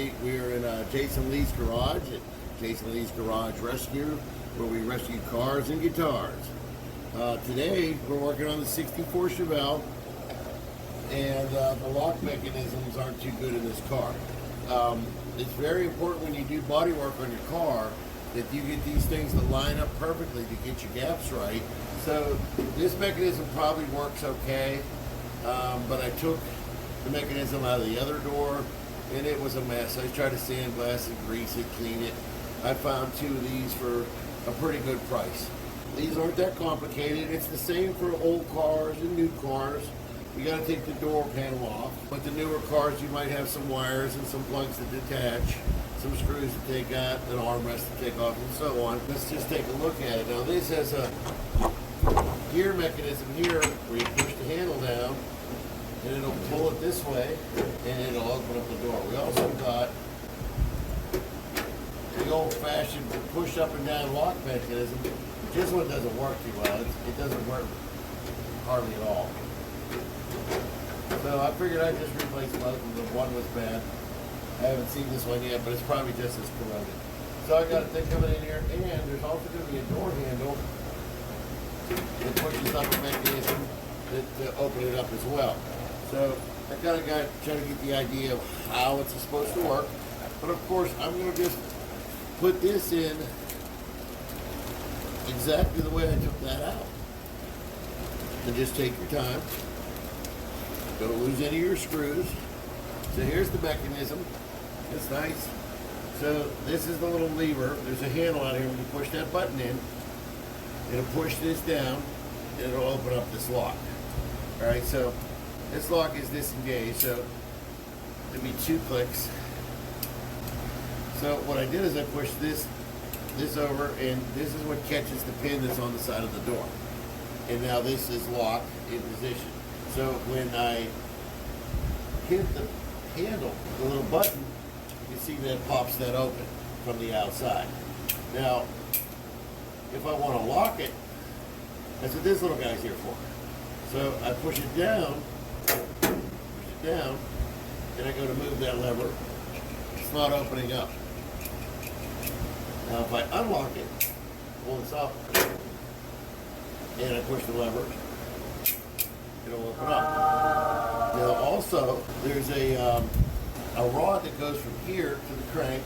Today we are in Jason Lee's garage at Jason Lee's Garage Rescue, where we rescue cars and guitars. Today we're working on the 64 Chevelle, and the lock mechanisms aren't too good in this car. It's very important when you do body work on your car that you get these things to line up perfectly to get your gaps right. So this mechanism probably works okay, but I took the mechanism out of the other door and it was a mess. I tried to sandblast it, grease it, clean it. I found 2 of these for a pretty good price. These aren't that complicated. It's the same for old cars and new cars. You got to take the door panel off. But the newer cars, you might have some wires and some plugs to detach, some screws to take out, an armrest to take off, and so on. Let's just take a look at it. Now this has a gear mechanism here where you push the handle down and it'll pull it this way and it'll open up the door. We also got the old-fashioned push up and down lock mechanism. This one doesn't work too well. It doesn't work hardly at all. So I figured I'd just replace both of them. One was bad. I haven't seen this one yet, but it's probably just as corroded. So I got a thing coming in here, and there's also going to be a door handle that pushes up a mechanism to open it up as well. So I kind of got trying to get the idea of how it's supposed to work. But of course, I'm going to just put this in exactly the way I took that out. And just take your time. Don't lose any of your screws. So here's the mechanism. It's nice. So this is the little lever. There's a handle out here. When you push that button in, it'll push this down and it'll open up this lock. All right, so this lock is disengaged, so it'll be 2 clicks. So what I did is I pushed this over, and this is what catches the pin that's on the side of the door. And now this is locked in position. So when I hit the handle, the little button, you see that it pops that open from the outside. Now, if I want to lock it, that's what this little guy's here for. So I push it down, and I go to move that lever. It's not opening up. Now if I unlock it, pull this up, and I push the lever, it'll open up. Now also, there's a rod that goes from here to the crank,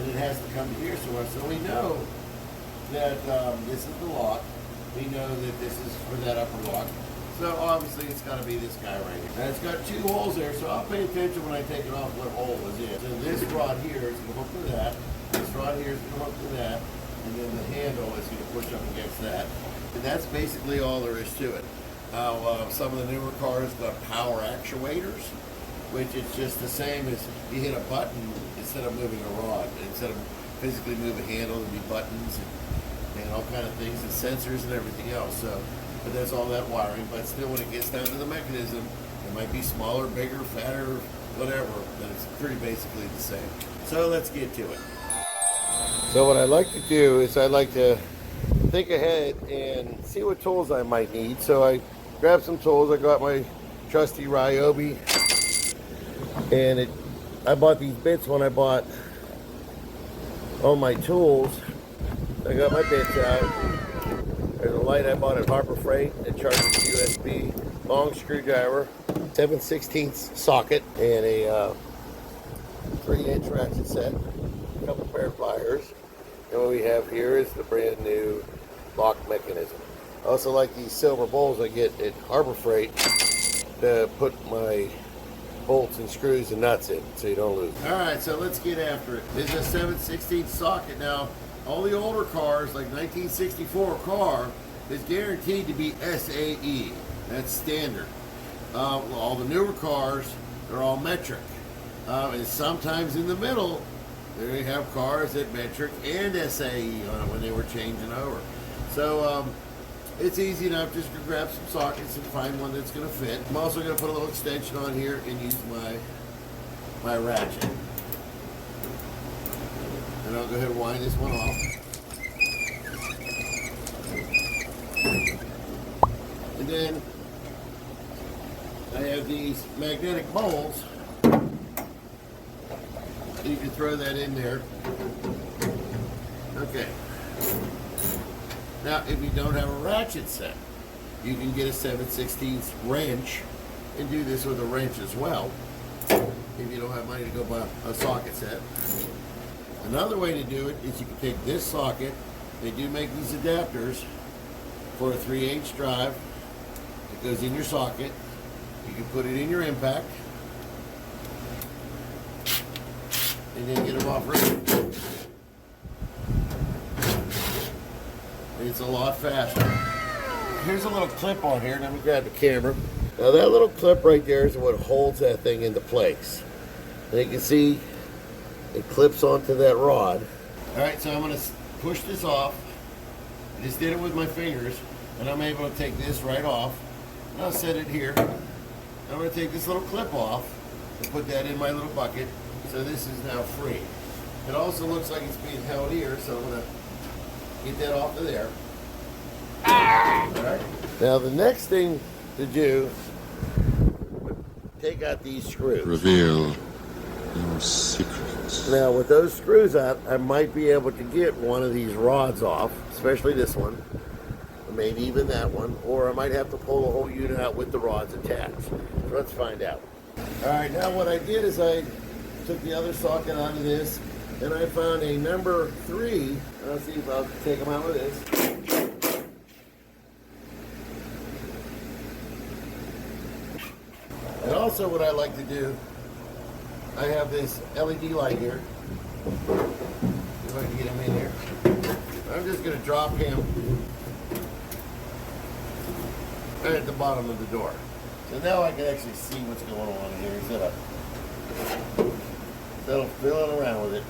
and it has to come to here somewhere. So we know that this is the lock. We know that this is for that upper lock. So obviously it's got to be this guy right here. And it's got 2 holes there, so I'll pay attention when I take it off what hole is in. So this rod here is going to hook to that. This rod here is going to hook to that. And then the handle is going to push up against that. And that's basically all there is to it. Now, some of the newer cars got power actuators, which is just the same as you hit a button instead of moving a rod. Instead of physically move a handle, there'll be buttons and all kind of things, and sensors and everything else. So, but that's all that wiring. But still, when it gets down to the mechanism, it might be smaller, bigger, fatter, whatever, but it's pretty basically the same. So let's get to it. So what I like to do is I like to think ahead and see what tools I might need. So I grabbed some tools. I got my trusty Ryobi, and I bought these bits when I bought all my tools. I got my bits out. There's a light I bought at Harbor Freight. It charges USB, long screwdriver, 7/16 socket, and a 3-inch ratchet set, a couple pair of pliers. And what we have here is the brand new lock mechanism. I also like these silver bowls I get at Harbor Freight to put my bolts and screws and nuts in so you don't lose. Alright, so let's get after it. This is a 7/16 socket. Now, all the older cars, like 1964 car, is guaranteed to be SAE. That's standard. All the newer cars, they're all metric. And sometimes in the middle, they have cars that metric and SAE on it when they were changing over. So it's easy enough just to grab some sockets and find one that's going to fit. I'm also going to put a little extension on here and use my ratchet. And I'll go ahead and wind this one off. And then I have these magnetic bowls You can throw that in there. Okay. Now, if you don't have a ratchet set, you can get a 7/16 wrench and do this with a wrench as well, if you don't have money to go buy a socket set. Another way to do it is you can take this socket. They do make these adapters for a 3/8 drive. It goes in your socket. You can put it in your impact and then get them off right. It's a lot faster. Here's a little clip on here. Let me grab the camera. Now that little clip right there is what holds that thing into place. And you can see it clips onto that rod. All right, so I'm going to push this off. I just did it with my fingers, and I'm able to take this right off. And I'll set it here. I'm going to take this little clip off and put that in my little bucket. So this is now free. It also looks like it's being held here, so I'm going to get that off of there. All right. Now the next thing to do, take out these screws. Reveal your secrets. Now with those screws out, I might be able to get one of these rods off, especially this one, or maybe even that one, or I might have to pull the whole unit out with the rods attached. So let's find out. All right, now what I did is I took the other socket out of this, and I found a number 3. Let's see if I'll take them out with this. And also what I like to do, I have this LED light here. If I can get him in here. I'm just going to drop him right at the bottom of the door. So now I can actually see what's going on here instead of fiddling around with it.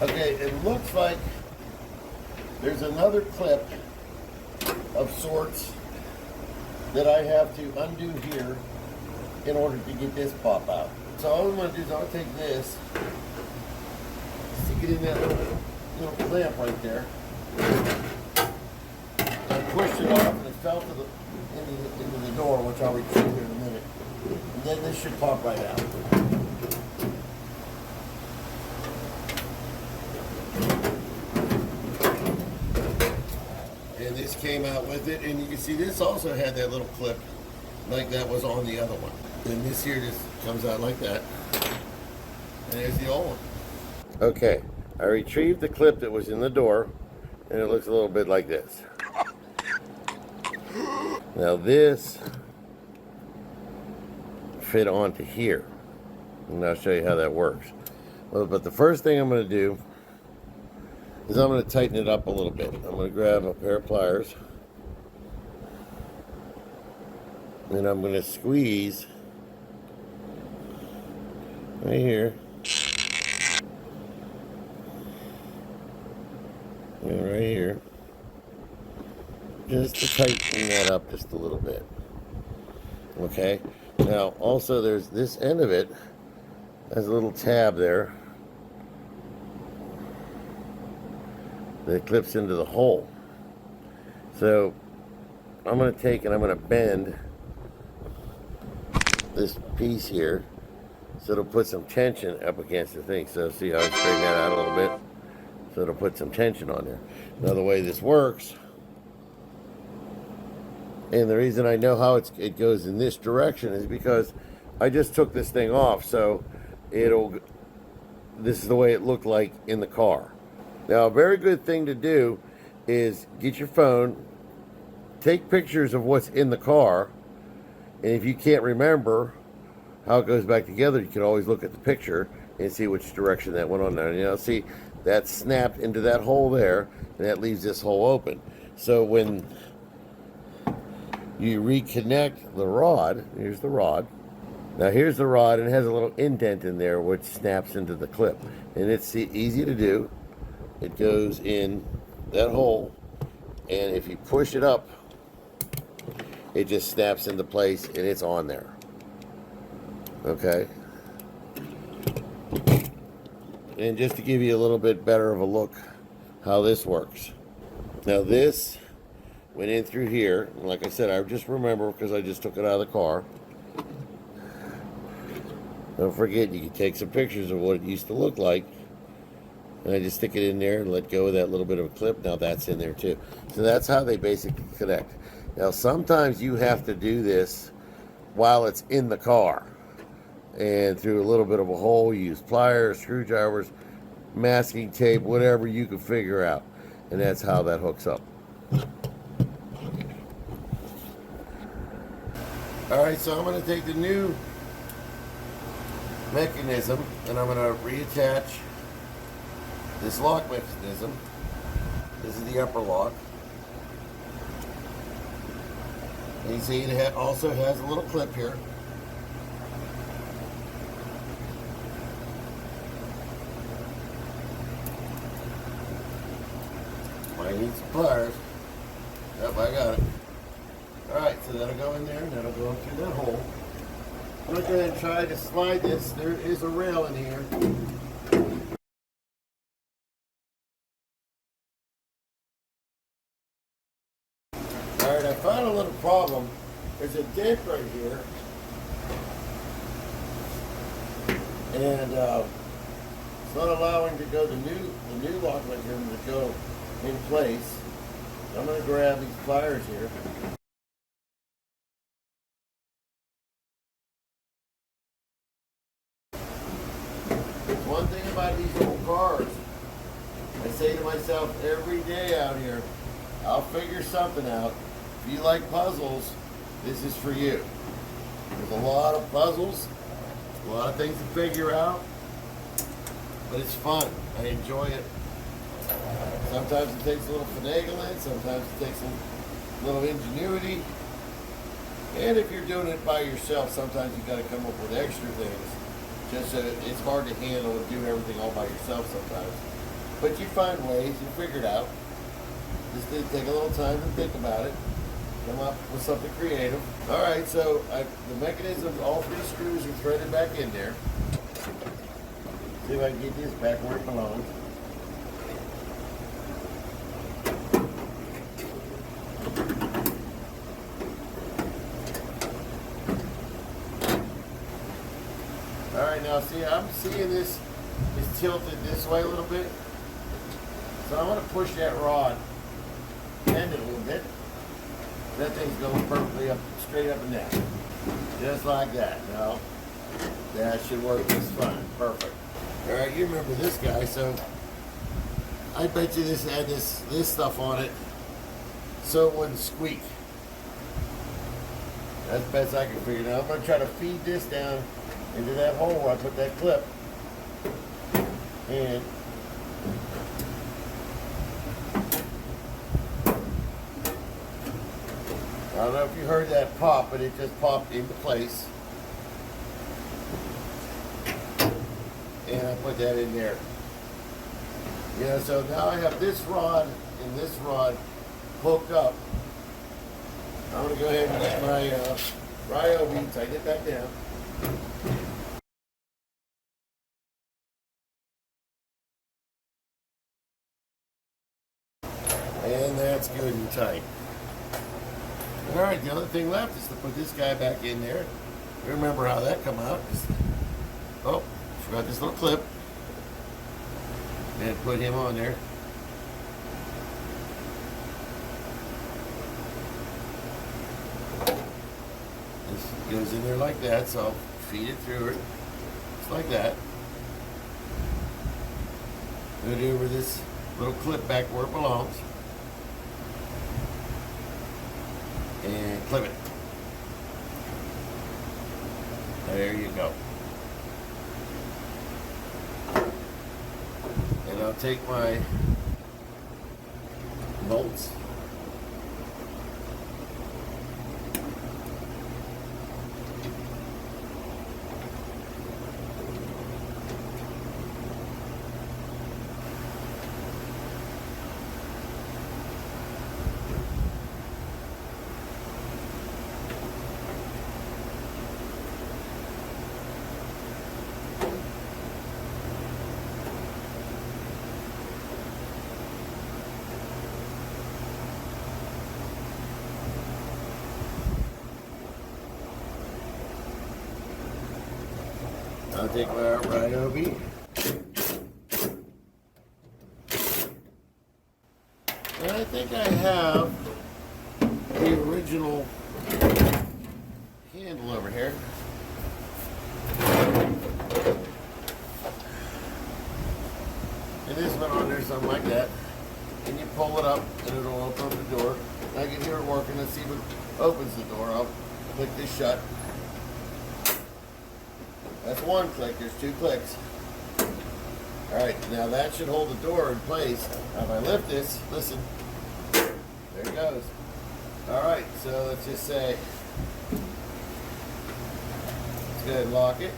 Okay, it looks like there's another clip of sorts that I have to undo here in order to get this pop out. So all I'm going to do is I'll take this, stick it in that little clamp right there. I pushed it off and it fell to into the door, which I'll retrieve here in a minute. And then this should pop right out. And this came out with it, and you can see this also had that little clip like that was on the other one. And this here just comes out like that. And there's the old one. Okay, I retrieved the clip that was in the door, and it looks a little bit like this. Now this fit onto here, and I'll show you how that works. Well, but the first thing I'm going to do is I'm going to tighten it up a little bit. I'm going to grab a pair of pliers, and I'm going to squeeze right here and right here, just to tighten that up just a little bit. Okay, now also there's this end of it has a little tab there that clips into the hole. So I'm going to take and I'm going to bend this piece here so it'll put some tension up against the thing. So see how I straighten that out a little bit? So it'll put some tension on there. Now the way this works, and the reason I know how it goes in this direction is because I just took this thing off, so this is the way it looked like in the car. Now a very good thing to do is get your phone, take pictures of what's in the car, and if you can't remember how it goes back together, you can always look at the picture and see which direction that went on there. And you'll see that snapped into that hole there, and that leaves this hole open. So when you reconnect the rod, here's the rod. Now here's the rod, and it has a little indent in there which snaps into the clip. And it's easy to do. It goes in that hole, and if you push it up, it just snaps into place and it's on there. Okay? And just to give you a little bit better of a look how this works. Now this went in through here. And like I said, I just remember because I just took it out of the car. Don't forget, you can take some pictures of what it used to look like. And I just stick it in there and let go of that little bit of a clip. Now that's in there too. So that's how they basically connect. Now sometimes you have to do this while it's in the car. And through a little bit of a hole, you use pliers, screwdrivers, masking tape, whatever you can figure out. And that's how that hooks up. Alright, so I'm going to take the new mechanism and I'm going to reattach this lock mechanism. This is the upper lock. And you see it also has a little clip here. I need some pliers. Yep, I got it. Alright, so that'll go in there and that'll go through that hole. I'm going to go ahead and try to slide this. There is a rail in here. Alright, I found a little problem. There's a dent right here. And it's not allowing to go the new lock mechanism to go in place. I'm going to grab these pliers here. One thing about these old cars, I say to myself every day out here, I'll figure something out. If you like puzzles, this is for you. There's a lot of puzzles, a lot of things to figure out, but it's fun. I enjoy it. Sometimes it takes a little finagling, sometimes it takes a little ingenuity. And if you're doing it by yourself, sometimes you've got to come up with extra things. Just so it's hard to handle and do everything all by yourself sometimes. But you find ways, you figure it out. Just take a little time to think about it. Come up with something creative. Alright, so the mechanism, all 3 screws are threaded back in there. See if I can get this back where it belongs. Alright, now see, I'm seeing this is tilted this way a little bit. So I'm going to push that rod, bend it a little bit. That thing's going perfectly up, straight up and down. Just like that. Now, that should work just fine. Perfect. Alright, you remember this guy, so I bet you this had this stuff on it so it wouldn't squeak. That's the best I can figure out. I'm going to try to feed this down into that hole where I put that clip. And I don't know if you heard that pop, but it just popped into place. And I put that in there. You know, so now I have this rod and this rod hooked up. I'm going to go ahead and get my Ryobi, tighten it back down. And that's good and tight. Alright, the other thing left is to put this guy back in there. Remember how that come out. Oh, forgot this little clip. And put him on there. This goes in there like that, so I'll feed it through it. Just like that. Put it over this little clip back where it belongs. And clip it. There you go. And I'll take my bolts. take my Ryobi. And I think I have the original handle over here. And this one on there, something like that. And you pull it up and it'll open up the door. I can hear it working. Let's see what opens the door. I'll click this shut. That's one click. There's two clicks. Alright, now that should hold the door in place. Now if I lift this, listen. There it goes. Alright, so let's just say, let's go ahead and lock it.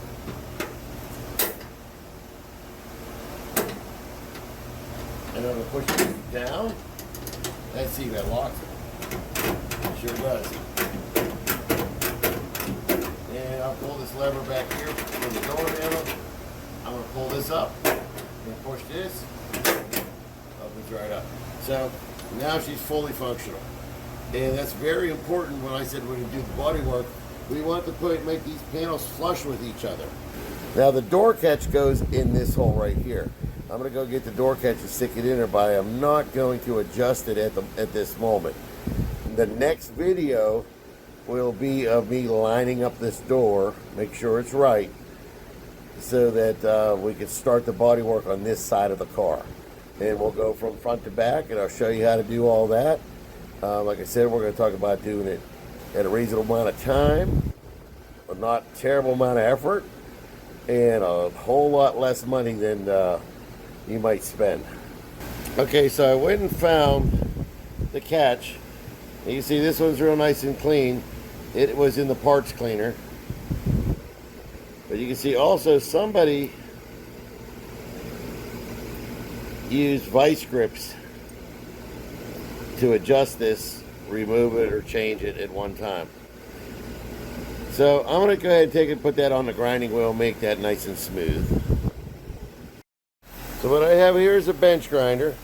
And I'm going to push it down. Let's see if that locks it. Sure does. And I'll pull this lever back here for the door handle. I'm going to pull this up and push this. Opens right up. So now she's fully functional. And that's very important when I said we're going to do the body work. We want to make these panels flush with each other. Now the door catch goes in this hole right here. I'm going to go get the door catch and stick it in there, but I'm not going to adjust it at this moment. The next video will be of me lining up this door, make sure it's right, so that we can start the body work on this side of the car. And we'll go from front to back, and I'll show you how to do all that. Like I said, we're going to talk about doing it at a reasonable amount of time, a not terrible amount of effort, and a whole lot less money than you might spend. Okay, so I went and found the catch. You can see this one's real nice and clean. It was in the parts cleaner. But you can see also somebody used vice grips to adjust this, remove it, or change it at one time. So I'm going to go ahead and take it and put that on the grinding wheel, make that nice and smooth. So what I have here is a bench grinder.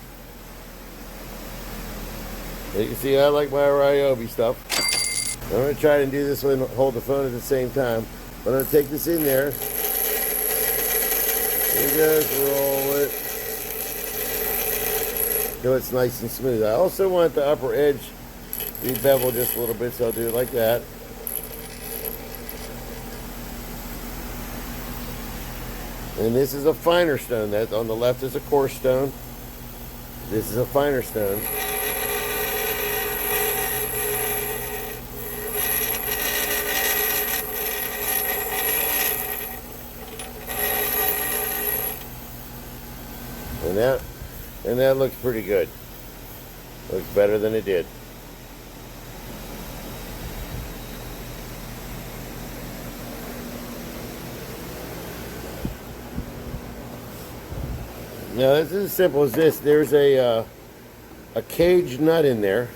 You can see I like my Ryobi stuff. I'm going to try and do this one and hold the phone at the same time. I'm going to take this in there and just roll it till it's nice and smooth. I also want the upper edge to be beveled just a little bit, so I'll do it like that. And this is a finer stone. That on the left is a coarse stone. This is a finer stone. And that looks pretty good. Looks better than it did. Now this is as simple as this. There's a cage nut in there,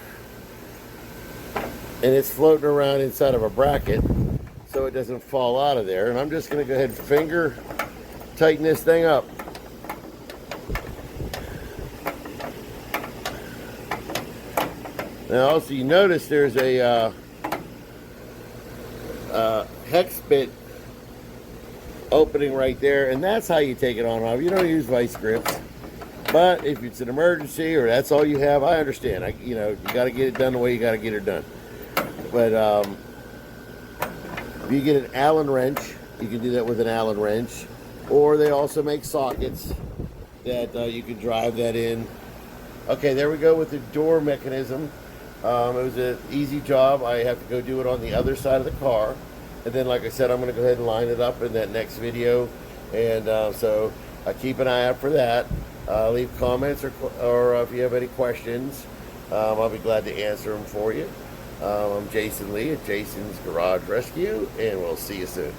and it's floating around inside of a bracket so it doesn't fall out of there. And I'm just going to go ahead and finger tighten this thing up. Now also you notice there's a hex bit opening right there, and that's how you take it on and off. You don't use vice grips, but if it's an emergency or that's all you have, I understand. You know, you got to get it done the way you got to get it done. But if you get an Allen wrench, you can do that with an Allen wrench, or they also make sockets that you can drive that in. Okay, there we go with the door mechanism. It was an easy job. I have to go do it on the other side of the car. And then, like I said, I'm going to go ahead and line it up in that next video. And so keep an eye out for that. Leave comments or if you have any questions, I'll be glad to answer them for you. I'm Jason Lee at Jason's Garage Rescue, and we'll see you soon.